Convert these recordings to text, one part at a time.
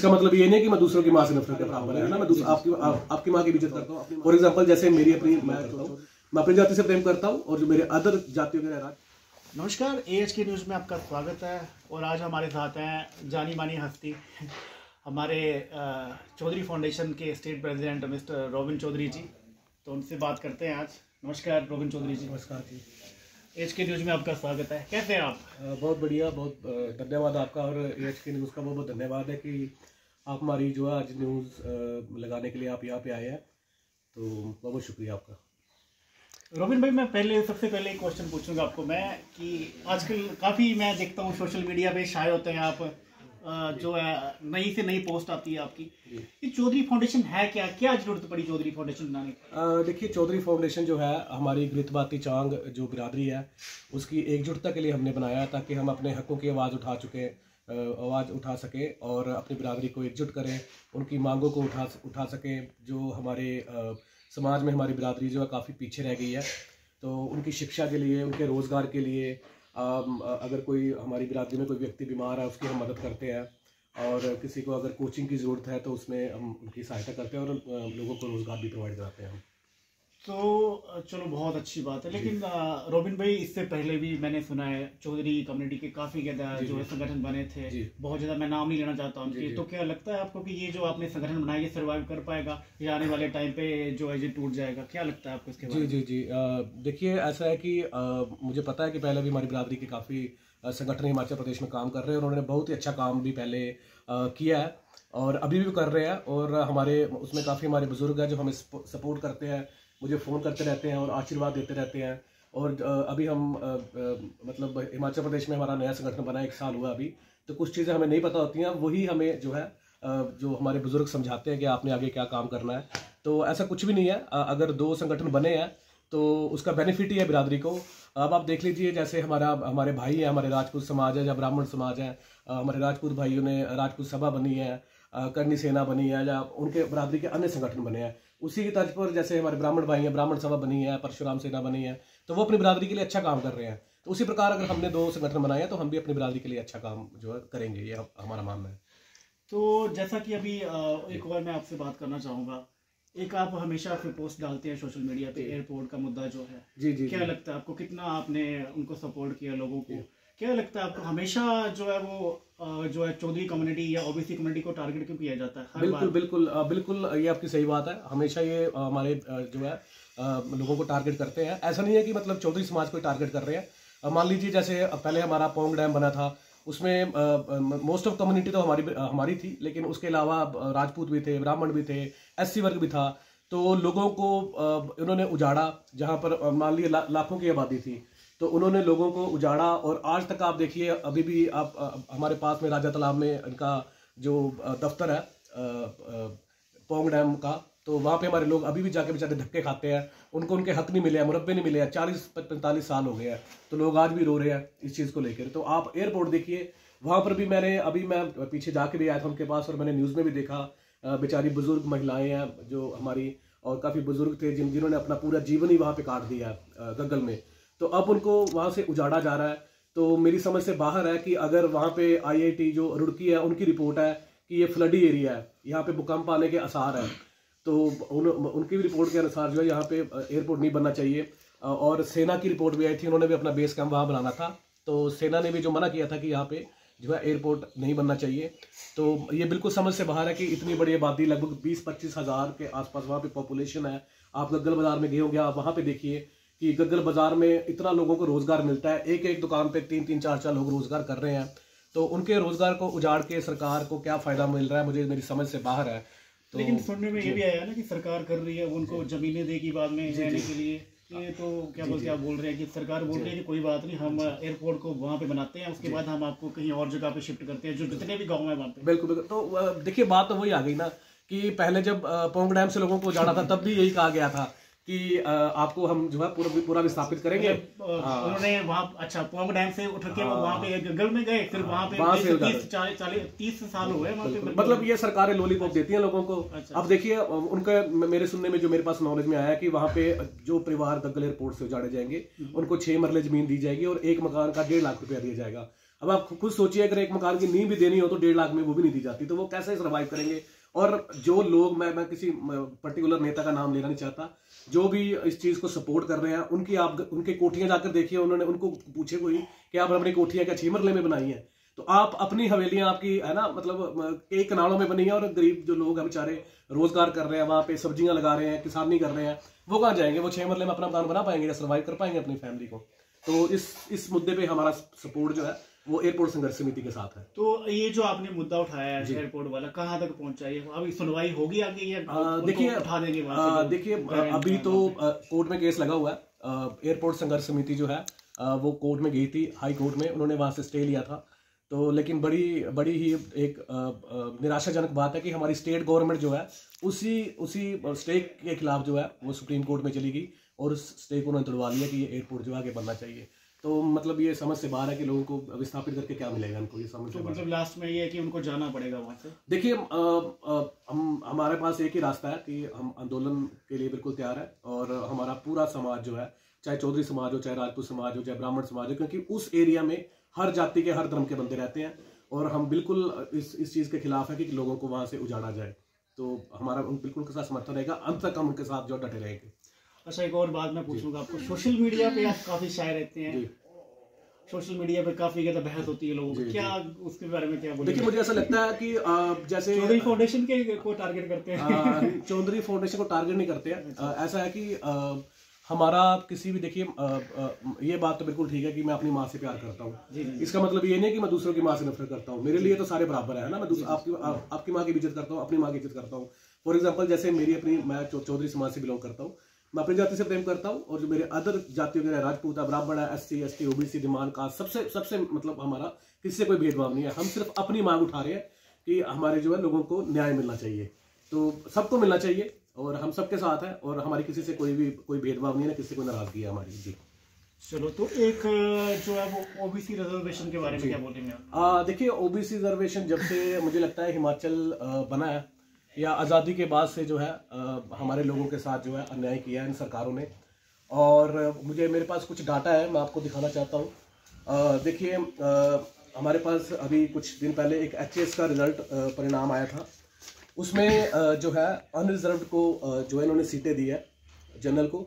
इसका मतलब ये नहीं कि मैं दूसरों की माँ से नफरत के बराबर है ना, मैं आपकी माँ की भी इज्जत करता हूँ। फॉर एग्जाम्पल जैसे मेरी अपनी मैं करता हूँ, मैं अपनी जाति से प्रेम करता हूँ और जो मेरे अदर जातियों के रह। नमस्कार, AHK न्यूज़ में आपका स्वागत है। और आज हमारे साथ हैं जानी मानी हस्ती हमारे चौधरी फाउंडेशन के state president mister Robin Chaudhary ji. तो उनसे बात करते हैं आज। नमस्कार रोबिन चौधरी जी। नमस्कार जी। AHK न्यूज़ में आपका स्वागत है। कैसे हैं आप? बहुत बढ़िया, बहुत धन्यवाद आपका और AHK न्यूज़ का बहुत बहुत धन्यवाद है कि आप हमारी जो आज न्यूज़ लगाने के लिए आप यहाँ पे आए हैं, तो बहुत बहुत शुक्रिया आपका। रोबिन भाई, मैं सबसे पहले एक क्वेश्चन पूछूंगा आपको मैं कि आजकल काफ़ी मैं देखता हूँ सोशल मीडिया पे शाये होते हैं आप, जो है नई से नई पोस्ट आती है आपकी। ये चौधरी फाउंडेशन है क्या? क्या जरूरत पड़ी चौधरी फाउंडेशन बनाने की? देखिए, चौधरी फाउंडेशन जो है हमारी गृतबाती चांग जो बिरादरी है उसकी एकजुटता के लिए हमने बनाया, ताकि हम अपने हकों की आवाज़ उठा सकें और अपनी बिरादरी को एकजुट करें, उनकी मांगों को उठा सकें। जो हमारे समाज में हमारी बिरादरी जो है काफ़ी पीछे रह गई है, तो उनकी शिक्षा के लिए, उनके रोज़गार के लिए, अगर कोई हमारी बिरादरी में कोई व्यक्ति बीमार है उसकी हम मदद करते हैं, और किसी को अगर कोचिंग की ज़रूरत है तो उसमें हम उनकी सहायता करते हैं और लोगों को रोज़गार भी प्रोवाइड कराते हैं हम। तो चलो, बहुत अच्छी बात है। लेकिन रोबिन भाई, इससे पहले भी मैंने सुना है चौधरी कम्युनिटी के काफ़ी ज़्यादा जो है संगठन बने थे, बहुत ज़्यादा। मैं नाम नहीं लेना चाहता उनके। तो क्या लगता है आपको कि ये जो आपने संगठन बनाया ये सर्वाइव कर पाएगा या आने वाले टाइम पे जो है ये टूट जाएगा? क्या लगता है आपको इसके बारे में? जी। देखिए, ऐसा है कि मुझे पता है कि पहले भी हमारी बिरादरी के काफ़ी संगठन हिमाचल प्रदेश में काम कर रहे हैं और उन्होंने बहुत ही अच्छा काम भी पहले किया है और अभी भी कर रहे हैं। और हमारे उसमें काफ़ी हमारे बुजुर्ग हैं जो हमें सपोर्ट करते हैं, मुझे फ़ोन करते रहते हैं और आशीर्वाद देते रहते हैं। और अभी हम मतलब हिमाचल प्रदेश में हमारा नया संगठन बना 1 साल हुआ अभी, तो कुछ चीज़ें हमें नहीं पता होती हैं, वही हमें जो है जो हमारे बुजुर्ग समझाते हैं कि आपने आगे क्या काम करना है। तो ऐसा कुछ भी नहीं है, अगर 2 संगठन बने हैं तो उसका बेनिफिट ही है बिरादरी को। अब आप देख लीजिए, जैसे हमारे भाई हैं, हमारे राजपूत समाज है या ब्राह्मण समाज है, हमारे राजपूत भाइयों ने राजपूत सभा बनी है, करनी सेना बनी है, या उनके बिरादरी के अन्य संगठन बने हैं। उसी की तर्ज पर जैसे हमारे ब्राह्मण भाई हैं, ब्राह्मण सभा बनी है, परशुराम सेना बनी है, तो वो अपनी बिरादरी के लिए अच्छा काम कर रहे हैं। तो उसी प्रकार अगर हमने 2 संगठन बनाए हैं तो हम भी अपनी बिरादरी के लिए अच्छा काम जो है करेंगे, ये हमारा मानना है। तो जैसा कि अभी एक और मैं आपसे बात करना चाहूँगा। एक आप हमेशा फिर पोस्ट डालते हैं सोशल मीडिया पे एयरपोर्ट का मुद्दा जो है। जी। क्या लगता है आपको, कितना आपने उनको सपोर्ट किया लोगों को? क्या लगता है आपको हमेशा जो है वो जो है चौधरी कम्युनिटी या OBC कम्युनिटी को टारगेट क्यों किया जाता है? बिल्कुल, ये आपकी सही बात है। हमेशा ये हमारे जो है लोगों को टारगेट करते हैं। ऐसा नहीं है कि मतलब चौधरी समाज को टारगेट कर रहे हैं। मान लीजिए, जैसे पहले हमारा पोंग डैम बना था, उसमें मोस्ट ऑफ कम्युनिटी तो हमारी थी, लेकिन उसके अलावा राजपूत भी थे, ब्राह्मण भी थे, SC वर्ग भी था। तो लोगों को उन्होंने उजाड़ा, जहाँ पर मान लीजिए लाखों की आबादी थी, तो उन्होंने लोगों को उजाड़ा। और आज तक आप देखिए, अभी भी आप हमारे पास में राजा तालाब में इनका जो दफ्तर है पोंग डैम का, तो वहाँ पे हमारे लोग अभी भी जाके बेचारे धक्के खाते हैं, उनको उनके हक नहीं मिले हैं, मुरब्बे नहीं मिले हैं। 40-45 साल हो गए हैं, तो लोग आज भी रो रहे हैं इस चीज़ को लेकर। तो आप एयरपोर्ट देखिए, वहाँ पर भी मैं पीछे जाके भी आया था उनके पास, और मैंने न्यूज़ में भी देखा, बेचारी बुजुर्ग महिलाएं हैं जो हमारी, और काफ़ी बुजुर्ग थे जिन्होंने अपना पूरा जीवन ही वहाँ पे काट दिया है गग्गल में। तो अब उनको वहाँ से उजाड़ा जा रहा है। तो मेरी समझ से बाहर है कि अगर वहाँ पे IIT जो रुड़की है, उनकी रिपोर्ट है कि ये फ्लडी एरिया है, यहाँ पे भूकंप आने के आसार है, तो उनकी भी रिपोर्ट के अनुसार जो है यहाँ पे एयरपोर्ट नहीं बनना चाहिए। और सेना की रिपोर्ट भी आई थी, उन्होंने भी अपना बेस कैंप वहाँ बनाना था, तो सेना ने भी जो मना किया था कि यहाँ पे जो है एयरपोर्ट नहीं बनना चाहिए। तो ये बिल्कुल समझ से बाहर है कि इतनी बड़ी आबादी, लगभग 20-25 हज़ार के आसपास वहाँ पे पॉपुलेशन है। आप गग्गल बाजार में गए होंगे, आप वहाँ पे देखिए कि गग्गल बाजार में इतना लोगों को रोजगार मिलता है, एक दुकान पे 3-3, 4-4 लोग रोजगार कर रहे हैं। तो उनके रोजगार को उजाड़ के सरकार को क्या फायदा मिल रहा है, मेरी समझ से बाहर है। तो लेकिन सुनने में ये भी आया ना कि सरकार कर रही है, उनको जमीनें देगी बाद में रहने के लिए। ये तो क्या बोल रहे हैं कि सरकार बोल रही है कि कोई बात नहीं, हम एयरपोर्ट को वहाँ पे बनाते हैं, उसके बाद हम आपको कहीं और जगह पे शिफ्ट करते हैं, जो जितने भी गाँव है वहाँ पे। बिल्कुल। तो देखिए, बात तो वही आ गई ना कि पहले जब पोंग डैम से लोगों को उजाड़ा था, तब भी यही कहा गया था कि आपको हम जो है पूरा विस्थापित करेंगे। उन्होंने वहाँ, अच्छा, पोंग डैम से उठ के वहाँ पे गग्गल में गए, फिर वहाँ पे 30 साल हुए वहाँ पे। मतलब ये सरकारें लॉलीपॉप देती हैं लोगों को। अब देखिए, उनका मेरे सुनने में, जो मेरे पास नॉलेज में आया कि वहाँ पे जो परिवार गग्गल एयरपोर्ट से उजाड़े जाएंगे, उनको 6 मरले जमीन दी जाएगी और एक मकान का 1.5 लाख रुपया दिया जाएगा। अब आप खुद सोचिए, अगर एक मकान की नींव भी देनी हो तो 1.5 लाख में वो भी नहीं दी जाती, तो वो कैसे सर्वाइव करेंगे। और जो लोग, मैं किसी पर्टिकुलर नेता का नाम लेना नहीं चाहता, जो भी इस चीज को सपोर्ट कर रहे हैं, उनकी कोठियां जाकर देखिए, उनको पूछे कोई कि आप अपनी कोठियां क्या 6 मरले में बनाई है? तो आप अपनी हवेलियां आपकी है ना, मतलब कई कनालों में बनी है, और गरीब जो लोग हैं बेचारे रोजगार कर रहे हैं, वहां पे सब्जियां लगा रहे हैं, किसानी कर रहे हैं, वो कहाँ जाएंगे? वो 6 मरले में अपना मकान बना पाएंगे या सर्वाइव कर पाएंगे अपनी फैमिली को? तो इस मुद्दे पे हमारा सपोर्ट जो है वो एयरपोर्ट संघर्ष समिति के साथ है। तो ये जो आपने मुद्दा उठाया है एयरपोर्ट वाला, कहाँ तक पहुंचा है? अभी सुनवाई होगी आगे या देखिए उठा देंगे? देखिए अभी तो कोर्ट में केस लगा हुआ है। एयरपोर्ट संघर्ष समिति जो है वो कोर्ट में गई थी, हाई कोर्ट में, उन्होंने वहां से स्टे लिया था। तो लेकिन बड़ी ही एक निराशाजनक बात है कि हमारी स्टेट गवर्नमेंट जो है उसी स्टे के खिलाफ जो है वो सुप्रीम कोर्ट में चली गई, और उस स्टे को उन्होंने तोड़वा लिया कि ये एयरपोर्ट जो आगे बनना चाहिए। तो मतलब ये समझ से बाहर है कि लोगों को विस्थापित करके क्या मिलेगा इनको, ये समझ से बाहर। मतलब लास्ट में ये है कि उनको जाना पड़ेगा वहां से। देखिए हमारे पास एक ही रास्ता है कि हम आंदोलन के लिए बिल्कुल तैयार है, और हमारा पूरा समाज जो है, चाहे चौधरी समाज हो, चाहे राजपूत समाज हो, चाहे ब्राह्मण समाज हो, क्योंकि उस एरिया में हर जाति के हर धर्म के बंदे रहते हैं, और हम बिल्कुल इस चीज के खिलाफ है कि लोगों को वहां से उजाड़ा जाए। तो हमारा बिल्कुल उनके साथ समर्थन रहेगा, अंत तक हम उनके साथ जो डटे रहेंगे। अच्छा, एक और बात मैं पूछूंगा आपको, सोशल मीडिया पे आप काफी शाये रहते हैं, सोशल मीडिया पे काफी ज्यादा बहस होती है लोगों की, क्या उसके बारे में क्या बोलेंगे? देखिए मुझे ऐसा लगता है कि जैसे चौधरी फाउंडेशन के को टारगेट करते हैं। चौधरी फाउंडेशन को टारगेट नहीं करते हैं। ऐसा है कि हमारा किसी भी, देखिए ये बात तो बिल्कुल ठीक है कि मैं अपनी माँ से प्यार करता हूँ, इसका मतलब ये नहीं कि मैं दूसरों की माँ से नफरत करता हूँ। मेरे लिए तो सारे बराबर है ना, मैं आपकी माँ की भी इज्जत करता हूँ, अपनी माँ की इज्जत करता हूँ। फॉर एग्जाम्पल जैसे मैं चौधरी समाज से बिलोंग करता हूँ, मैं अपनी जाति से प्रेम करता हूँ, और जो मेरे अदर जातियों के राजपूत है, ब्राह्मण है, SC ST OBC डिमांड का सबसे मतलब हमारा किसी से कोई भेदभाव नहीं है। हम सिर्फ अपनी मांग उठा रहे हैं कि हमारे जो है लोगों को न्याय मिलना चाहिए, तो सबको मिलना चाहिए, और हम सबके साथ है, और हमारी किसी से कोई भेदभाव नहीं है, किसी को नाराजगी है हमारी। जी चलो, तो एक जो है वो OBC रिजर्वेशन के बारे में क्या बोलेंगे? देखिए OBC रिजर्वेशन जब से मुझे लगता है हिमाचल बना है, या आज़ादी के बाद से जो है हमारे लोगों के साथ जो है अन्याय किया है इन सरकारों ने। और मेरे पास कुछ डाटा है, मैं आपको दिखाना चाहता हूँ। देखिए हमारे पास अभी कुछ दिन पहले एक HS का रिजल्ट परिणाम आया था, उसमें जो है अनरिजर्व्ड को जो है इन्होंने सीटें दी है, जनरल को,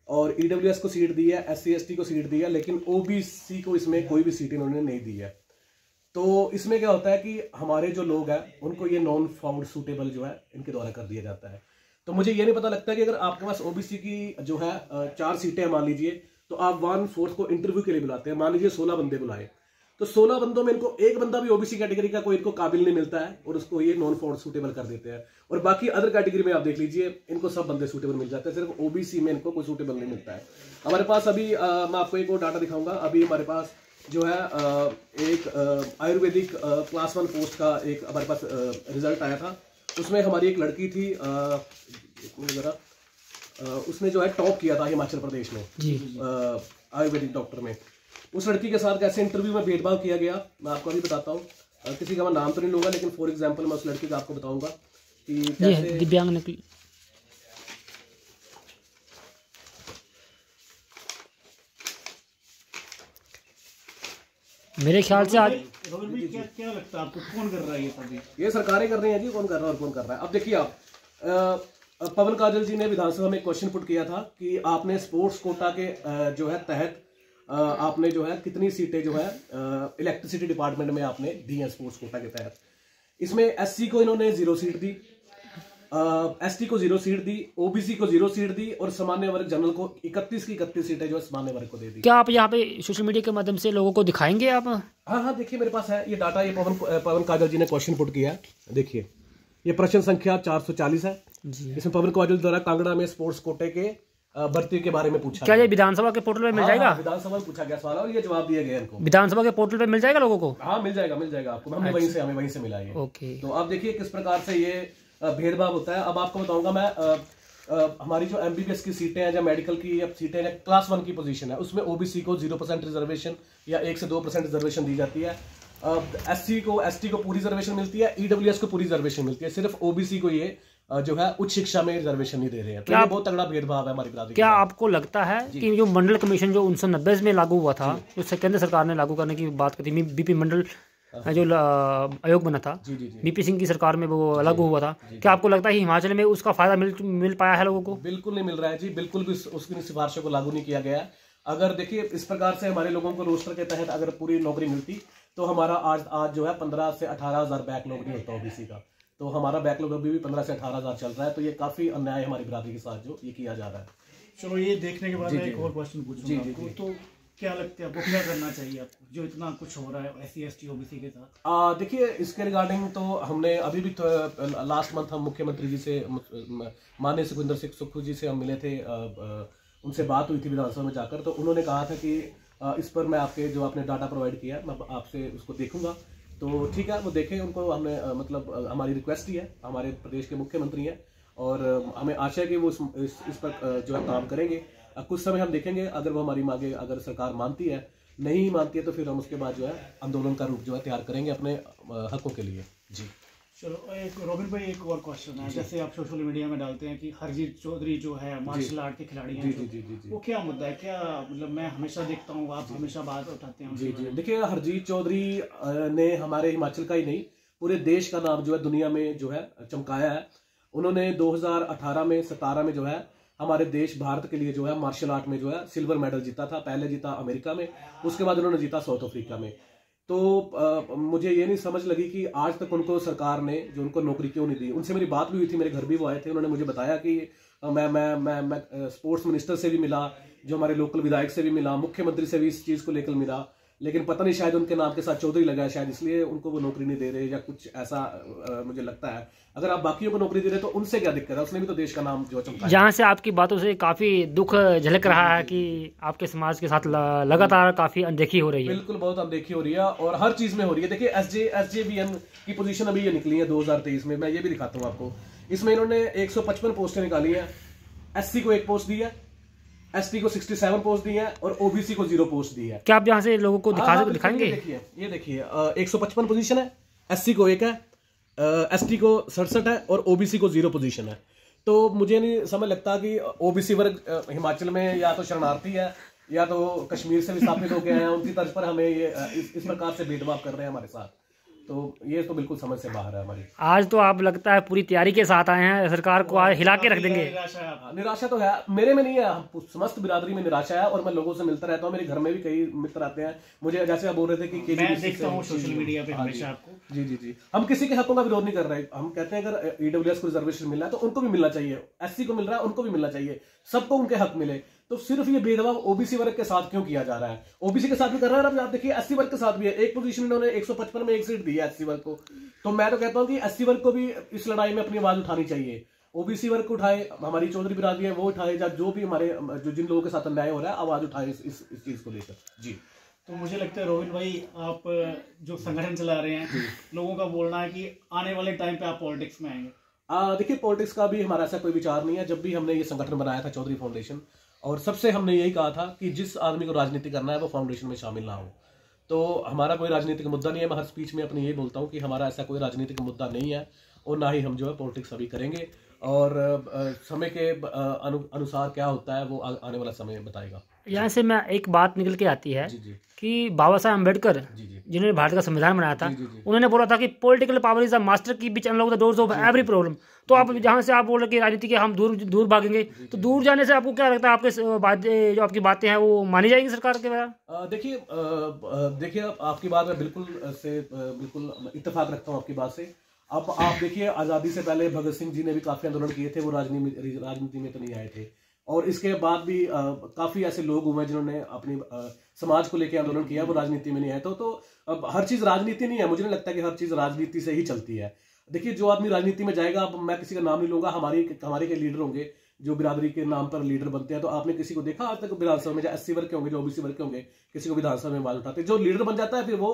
और EWS को सीट दी है, SC ST को सीट दी है, लेकिन OBC को इसमें कोई भी सीट इन्होंने नहीं दी है। तो इसमें क्या होता है कि हमारे जो लोग हैं उनको ये नॉन फाउंड सूटेबल जो है इनके द्वारा कर दिया जाता है। तो मुझे ये नहीं पता लगता कि अगर आपके पास OBC की जो है 4 सीटें मान लीजिए, तो आप 1/4 को इंटरव्यू के लिए बुलाते हैं, मान लीजिए 16 बंदे बुलाए, तो 16 बंदों में इनको एक बंदा भी OBC कैटेगरी का कोई इनको काबिल नहीं मिलता है, और उसको ये नॉन फाउंड सूटेबल कर देते हैं। और बाकी अदर कैटेगरी में आप देख लीजिए, इनको सब बंदे सूटेबल मिल जाते हैं, सिर्फ OBC में इनको कोई सूटेबल नहीं मिलता है। हमारे पास अभी मैं आपको एक और डाटा दिखाऊंगा। अभी हमारे पास जो है एक आयुर्वेदिक क्लास 1 पोस्ट का एक हमारे पास रिजल्ट आया था, उसमें हमारी एक लड़की थी, उसने जो है टॉप किया था हिमाचल प्रदेश में आयुर्वेदिक डॉक्टर में। उस लड़की के साथ कैसे इंटरव्यू में भेदभाव किया गया मैं आपको अभी बताता हूँ। किसी का मैं नाम तो नहीं लूंगा, लेकिन फॉर एग्जाम्पल मैं उस लड़की का आपको बताऊंगा कि कैसे दिव्यांग नकली। मेरे ख्याल से आज रोहन भाई क्या लगता है आपको, कौन कर रहा है ये सभी? ये सरकारें कर रही हैं जी, कौन कर रहा है और कौन कर रहा है। अब देखिए आप पवन काजल जी ने विधानसभा में क्वेश्चन पुट किया था कि आपने स्पोर्ट्स कोटा के जो है तहत आपने जो है कितनी सीटें जो है इलेक्ट्रिसिटी डिपार्टमेंट में आपने दी हैं स्पोर्ट्स कोटा के तहत। इसमें SC को इन्होंने 0 सीट दी, ST को 0 सीट दी, OBC को 0 सीट दी, और सामान्य वर्ग जनरल को 31 की 31 सीटें जो है सामान्य वर्ग को दे दी। क्या आप यहाँ पे सोशल मीडिया के माध्यम से लोगों को दिखाएंगे आप? हाँ, देखिए मेरे पास है ये डाटा, ये पवन काजल जी ने क्वेश्चन पुट किया है। देखिए ये प्रश्न संख्या 440 है, इसमें पवन काजल द्वारा कांगड़ा में स्पोर्ट्स कोटे के भर्ती के बारे में पूछा। क्या ये विधानसभा के पोर्टल पे मिल जाएगा? विधानसभा में पूछा गया सवाल और ये जवाब दिया गया इनको। विधानसभा के पोर्टल पे मिल जाएगा लोगों को? हाँ मिल जाएगा आपको, हमें वहीं से मिला है। ओके, तो आप देखिए किस प्रकार से ये भेदभाव होता है। अब आपको बताऊंगा मैं, हमारी जो MBBS की सीटें हैं या मेडिकल की सीटें हैं, क्लास 1 की पोजीशन है, उसमें OBC को 0% रिजर्वेशन या 1 से 2% रिजर्वेशन दी जाती है। SC को ST को पूरी रिजर्वेशन मिलती है, EWS को पूरी रिजर्वेशन मिलती है, सिर्फ OBC को ये जो है उच्च शिक्षा में रिजर्वेशन नहीं दे रहे हैं। तो ये बहुत तगड़ा भेदभाव है हमारी बिरादरी। क्या आपको लगता है कि जो मंडल कमीशन जो 1990 में लागू हुआ था, जो केंद्र सरकार ने लागू करने की बात की थी, BP मंडल जो आयोग बना था, BP सिंह की सरकार में वो लागू हुआ था, क्या आपको लगता है हिमाचल में उसका फायदा मिल पाया है लोगों को? बिल्कुल नहीं मिल रहा है जी, बिल्कुल भी उसकी सिफारिशों को लागू नहीं किया गया। अगर देखिए इस प्रकार से हमारे लोगों को रोस्टर के तहत अगर पूरी नौकरी मिलती तो हमारा आज जो है 15 से 18,000 बैकलॉग नहीं होता OBC का, तो हमारा बैकलॉग अभी भी 15 से 18,000 चल रहा है। तो ये काफी अन्याय हमारी बिरादरी के साथ जो ये किया जा रहा है। चलो ये देखने के बाद मैं एक और क्वेश्चन पूछूंगा आपको, तो क्या लगता है आपको क्या करना चाहिए आपको, जो इतना कुछ हो रहा है SC ST OBC के साथ? देखिए इसके रिगार्डिंग तो हमने अभी भी तो लास्ट मंथ हम मुख्यमंत्री जी से, माननीय सुखविंदर सिंह सुक्खू जी से हम मिले थे, उनसे बात हुई थी विधानसभा में जाकर। तो उन्होंने कहा था कि इस पर मैं आपके जो आपने डाटा प्रोवाइड किया मैं आपसे उसको देखूंगा। तो ठीक है, वो देखें, उनको हमने मतलब हमारी रिक्वेस्ट ही है, हमारे प्रदेश के मुख्यमंत्री हैं और हमें आशा है कि वो इस पर जो है काम करेंगे। कुछ समय हम देखेंगे, अगर वो हमारी मांगे अगर सरकार मानती है, नहीं मानती है तो फिर हम उसके बाद जो है आंदोलन का रूप जो है तैयार करेंगे अपने हकों के लिए। जी चलो एक रोबिन भाई एक और क्वेश्चन है, जैसे आप सोशल मीडिया में डालते हैं कि हरजीत चौधरी जो है मार्शल आर्ट के खिलाड़ी हैं, वो क्या मुद्दा है, क्या मतलब मैं हमेशा देखता हूँ आप हमेशा बात उठाते हैं? जी देखिए हरजीत चौधरी ने हमारे हिमाचल का ही नहीं पूरे देश का नाम जो है दुनिया में जो है चमकाया है। उन्होंने 2018 में 17 में जो है हमारे देश भारत के लिए जो है मार्शल आर्ट में जो है सिल्वर मेडल जीता था। पहले जीता अमेरिका में, उसके बाद उन्होंने जीता साउथ अफ्रीका में। तो मुझे ये नहीं समझ लगी कि आज तक उनको सरकार ने जो उनको नौकरी क्यों नहीं दी। उनसे मेरी बात भी हुई थी, मेरे घर भी वो आए थे, उन्होंने मुझे बताया कि मैं स्पोर्ट्स मिनिस्टर से भी मिला, जो हमारे लोकल विधायक से भी मिला, मुख्यमंत्री से भी इस चीज़ को लेकर मिला, लेकिन पता नहीं शायद उनके नाम के साथ चौधरी लगा है, शायद इसलिए उनको वो नौकरी नहीं दे रहे या कुछ ऐसा मुझे लगता है। अगर आप बाकियों को नौकरी दे रहे तो उनसे क्या दिक्कत है, उसने भी तो देश का नाम जो चमकाया। जहाँ से आपकी बातों से काफी दुख झलक रहा है कि आपके समाज के साथ लगातार काफी अनदेखी हो रही है। बिल्कुल बहुत अनदेखी हो रही है और हर चीज में हो रही है। देखिए SJVN की पोजीशन अभी ये निकली है 2023 में, मैं ये भी दिखाता हूँ आपको। इसमें इन्होंने 155 पोस्टें निकाली है, SC को 1 पोस्ट दी है, ST को 67 पोस्ट दी है और OBC को 0 पोस्ट दी है। क्या आप यहाँ से लोगों को दिखाएंगे? ये देखिए 155 पोजीशन है, SC को 1 है, ST को 67 है और OBC को 0 पोजीशन है। तो मुझे नहीं समझ लगता कि OBC वर्ग हिमाचल में या तो शरणार्थी है या तो कश्मीर से विस्थापित होकर आए हैं, उनकी तर्ज पर हमें ये इस प्रकार से भेदभाव कर रहे हैं हमारे साथ। तो ये तो बिल्कुल समझ से बाहर है हमारी। आज तो आप लगता है पूरी तैयारी के साथ आए हैं, सरकार को आज हिला के रख देंगे। निराशा तो है, मेरे में नहीं है, समस्त बिरादरी में निराशा है और मैं लोगों से मिलता रहता हूँ। मेरे घर में भी कई मित्र आते हैं, मुझे जैसे आप बोल रहे थे कि मैं देखता हूँ सोशल मीडिया पे हमेशा आपको। जी हम किसी के हकों का विरोध नहीं कर रहे। हम कहते हैं अगर EWS को रिजर्वेशन मिल रहा है तो उनको भी मिलना चाहिए, SC को मिल रहा है उनको भी मिलना चाहिए, सबको उनके हक मिले। तो सिर्फ ये भेदभाव OBC वर्ग के साथ क्यों किया जा रहा है? OBC के साथ भी कर रहा है, आप देखिए SC वर्ग के साथ भी है। एक पोजीशन इन्होंने 155 में 1 सीट दी है SC वर्ग को। तो मैं तो कहता हूं कि SC वर्ग को भी इस लड़ाई में अपनी आवाज उठानी चाहिए। OBC वर्ग को उठाए, हमारी चौधरी बिरादरी है वो उठाए, या जो भी हमारे जिन लोगों के साथ अन्याय हो रहा है आवाज उठाए इस चीज को लेकर। जी तो मुझे लगता है रोहित भाई आप जो संगठन चला रहे हैं, लोगों का बोलना है कि आने वाले टाइम पे आप पॉलिटिक्स में आएंगे। देखिए पॉलिटिक्स का भी हमारा ऐसा कोई विचार नहीं है। जब भी हमने ये संगठन बनाया था चौधरी फाउंडेशन, और सबसे हमने यही कहा था कि जिस आदमी को राजनीति करना है वो फाउंडेशन में शामिल ना हो। तो हमारा कोई राजनीतिक मुद्दा नहीं है। मैं हर स्पीच में अपनी यही बोलता हूँ कि हमारा ऐसा कोई राजनीतिक मुद्दा नहीं है और ना ही हम जो है पॉलिटिक्स अभी करेंगे। और समय के अनुसार क्या होता है वो आने वाला समय बताएगा। यहाँ से मैं एक बात निकल के आती है कि बाबा साहब अम्बेडकर जिन्होंने भारत का संविधान बनाया था, उन्होंने बोला था कि political power is the master key which unlock the doors of every problem. तो आप जहाँ से आप बोल रहे कि राजनीति के हम दूर भागेंगे, तो दूर जाने से आपको क्या लगता है, आपके जो आपकी बातें हैं वो मानी जाएगी सरकार के द्वारा? देखिए आपकी बात में बिल्कुल इत्तेफाक रखता हूँ आपकी बात से। अब आप देखिए आज़ादी से पहले भगत सिंह जी ने भी काफ़ी आंदोलन किए थे, वो राजनीति में तो नहीं आए थे। और इसके बाद भी काफ़ी ऐसे लोग हुए जिन्होंने अपनी समाज को लेकर आंदोलन किया, वो राजनीति में नहीं आए। तो अब हर चीज़ राजनीति नहीं है। मुझे नहीं लगता कि हर चीज़ राजनीति से ही चलती है। देखिए जो आदमी राजनीति में जाएगा, अब मैं किसी का नाम नहीं लूंगा, हमारे के लीडर होंगे जो बिरादरी के नाम पर लीडर बनते हैं। तो आपने किसी को देखा आज तक विधानसभा में, जो SC वर्ग के होंगे, जो OBC वर्ग के होंगे, किसी को विधानसभा में आवाज उठाते? जो लीडर बन जाता है फिर वो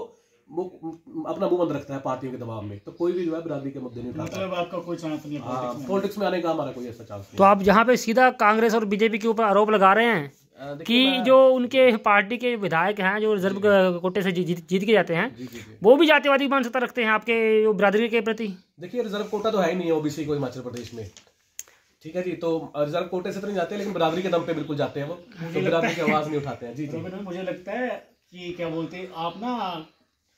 अपना मुंह बंद रखता है पार्टियों के दबाव में। तो कोई भी जो है बिरादरी के मुद्दे नहीं उठाता। मतलब आपका कोई चांस नहीं है पॉलिटिक्स में आने का, हमारा कोई ऐसा चांस नहीं। तो आप यहाँ पे सीधा कांग्रेस और BJP के ऊपर आरोप लगा रहे हैं कि जो उनके पार्टी के विधायक हैं जो रिजर्व कोटे से जीत के जाते हैं, वो भी जातिवादी मानसिकता रखते हैं आपके बिरादरी के प्रति? देखिए, रिजर्व कोटा तो है ही नहीं है ओबीसी को हिमाचल प्रदेश में, ठीक है जी। तो रिजर्व कोटे से तो नहीं जाते, लेकिन बिरादरी के दम पे बिल्कुल जाते हैं वो, तो बिरादरी की आवाज नहीं उठाते हैं। जी जी, मुझे लगता है कि क्या बोलते हैं आप ना,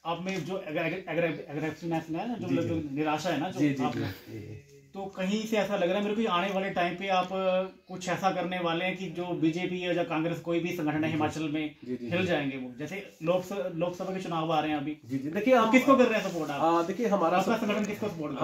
आप में जो एग्रेसिवनेस है ना, जो निराशा है ना, जो तो कहीं से ऐसा लग रहा है मेरे को आने वाले टाइम पे आप कुछ ऐसा करने वाले हैं कि जो बीजेपी या कांग्रेस कोई भी संगठन है हिमाचल में हिल जाएंगे वो, जैसे लोकसभा के चुनाव आ रहे हैं अभी। जी जी, देखिए आप किसको कर रहे हैं सपोर्ट? आप देखिए, हमारा संगठन किसको सपोर्ट?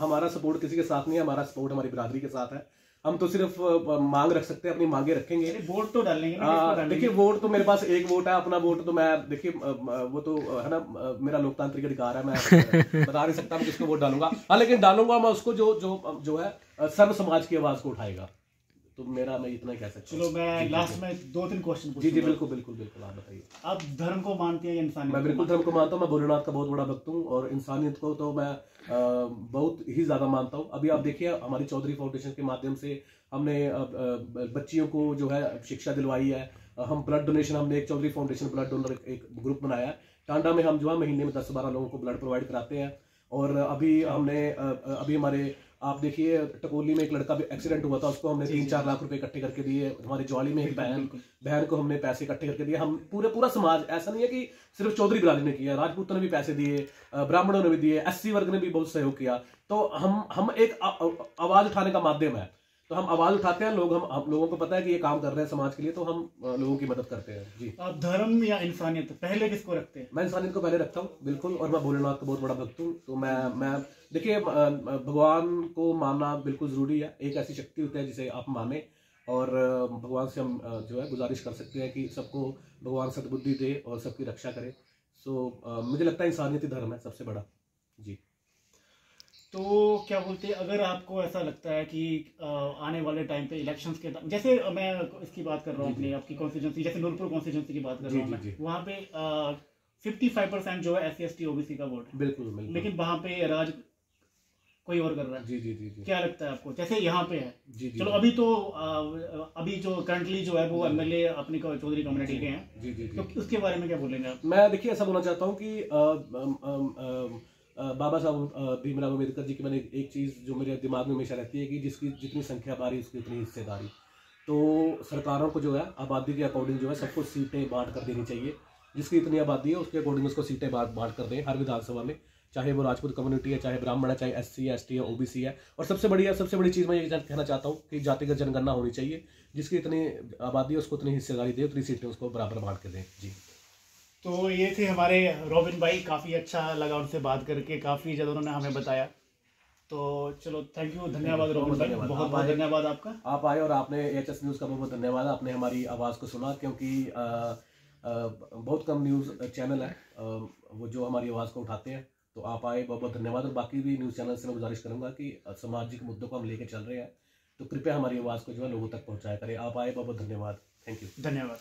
हमारा सपोर्ट किसी के साथ नहीं है, हमारा सपोर्ट हमारी बिरादरी के साथ है। हम तो सिर्फ मांग रख सकते हैं, अपनी मांगे रखेंगे। वोट तो डालेंगे। देखिए, वोट तो मेरे पास एक वोट है, अपना वोट तो मैं, देखिए वो तो है ना, मेरा लोकतांत्रिक अधिकार है, मैं बता नहीं सकता मैं किसको वोट डालूंगा। हाँ, लेकिन डालूंगा मैं उसको जो है सर्व समाज की आवाज को उठाएगा। तो मैं इतना ही कह सकता हूँ। चलो, मैं लास्ट में 2-3 क्वेश्चन पूछूंगा। जी जी, बिल्कुल बिल्कुल बिल्कुल, आप बताइए। आप धर्म को मानते हैं या इंसानियत? मैं बिल्कुल धर्म को मानता हूँ। मैं भोलेनाथ का बहुत बड़ा भक्त हूँ, और इंसानियत को तो मैं बहुत ही ज्यादा मानता हूँ। अभी आप देखिए, हमारी चौधरी फाउंडेशन के माध्यम से हमने बच्चियों को जो है शिक्षा दिलवाई है। हम ब्लड डोनेशन, हमने एक चौधरी फाउंडेशन ब्लड डोनर एक ग्रुप बनाया है टांडा में। हम जो है महीने में 10 से 12 लोगों को ब्लड प्रोवाइड कराते हैं। और अभी हमारे, आप देखिए, टकोली में एक लड़का भी एक्सीडेंट हुआ था, उसको हमने 3-4 लाख रुपए इकट्ठे करके दिए। हमारे ज्वाली में एक बहन को हमने पैसे इकट्ठे करके दिए। हम पूरा समाज, ऐसा नहीं है कि सिर्फ चौधरी बिरादरी ने किया, राजपूतों ने भी पैसे दिए, ब्राह्मणों ने भी दिए, SC वर्ग ने भी बहुत सहयोग किया। तो हम एक आवाज उठाने का माध्यम है, तो हम आवाज उठाते हैं। हम लोगों को पता है कि ये काम कर रहे हैं समाज के लिए, तो हम लोगों की मदद करते हैं। जी, आप धर्म या इंसानियत पहले किसको रखते हैं? मैं इंसानियत को पहले रखता हूँ, बिल्कुल। और मैं भोलेनाथ का बहुत बड़ा भक्त हूँ। तो मैं देखिए, भगवान को मानना बिल्कुल जरूरी है। एक ऐसी शक्ति होती है जिसे आप माने, और भगवान से हम जो है गुजारिश कर सकते हैं कि सबको भगवान सद्बुद्धि दे और सबकी रक्षा करे। सो मुझे लगता है इंसानियत ही धर्म है सबसे बड़ा। जी, तो क्या बोलते हैं, अगर आपको ऐसा लगता है कि आने वाले टाइम पे इलेक्शंस के, जैसे मैं इसकी बात कर रहा हूँ अपनी आपकी कॉन्स्टिट्यूंसी, जैसे नूरपुर कॉन्स्टिट्यूंसी की बात कर रहा हूँ मैं, वहाँ पे 55% जो है SC ST OBC का वोट है। बिल्कुल, लेकिन वहाँ पे राज कोई और कर रहा है। जी जी जी, क्या लगता है आपको? जैसे यहाँ पे है, जी जी, चलो अभी तो अभी जो करंटली जो है वो MLA अपनी चौधरी कम्युनिटी के हैं। जी जी, तो उसके बारे में क्या बोलेंगे आप? मैं देखिए ऐसा बोलना चाहता हूँ कि बाबा साहब भीमराव अम्बेडकर जी की मैंने एक चीज़ जो मेरे दिमाग में हमेशा रहती है कि जिसकी जितनी संख्या बारी उसकी उतनी हिस्सेदारी। तो सरकारों को जो है आबादी के अकॉर्डिंग जो है सबको सीटें बांट कर देनी चाहिए। जिसकी इतनी आबादी है उसके अकॉर्डिंग उसको सीटें बांट कर दें हर विधानसभा में, चाहे वो राजपूत कम्युनिटी है, चाहे ब्राह्मण है, चाहे SC ST है, OBC है। और सबसे बड़ी चीज़ मैं ये कहना चाहता हूँ कि जातिगत जनगणना होनी चाहिए। जिसकी इतनी आबादी है उसको उतनी हिस्सेदारी दे, उतनी सीटें उसको बराबर बांट के दें। जी, तो ये थे हमारे रॉबिन भाई, काफ़ी अच्छा लगा उनसे बात करके, काफ़ी ज़्यादा उन्होंने हमें बताया। तो चलो, थैंक यू, धन्यवाद रॉबिन भाई, बहुत बहुत धन्यवाद आपका। आप आए और आपने AHS न्यूज़ का बहुत धन्यवाद, आपने हमारी आवाज़ को सुना, क्योंकि बहुत कम न्यूज़ चैनल है वो जो हमारी आवाज़ को उठाते हैं। तो आप आए, बहुत बहुत धन्यवाद। और बाकी भी न्यूज़ चैनल से मैं गुजारिश करूँगा कि सामाजिक मुद्दों को हम लेके चल रहे हैं, तो कृपया हमारी आवाज़ को जो है लोगों तक पहुँचाया करें। आप आए, बहुत बहुत धन्यवाद। थैंक यू, धन्यवाद।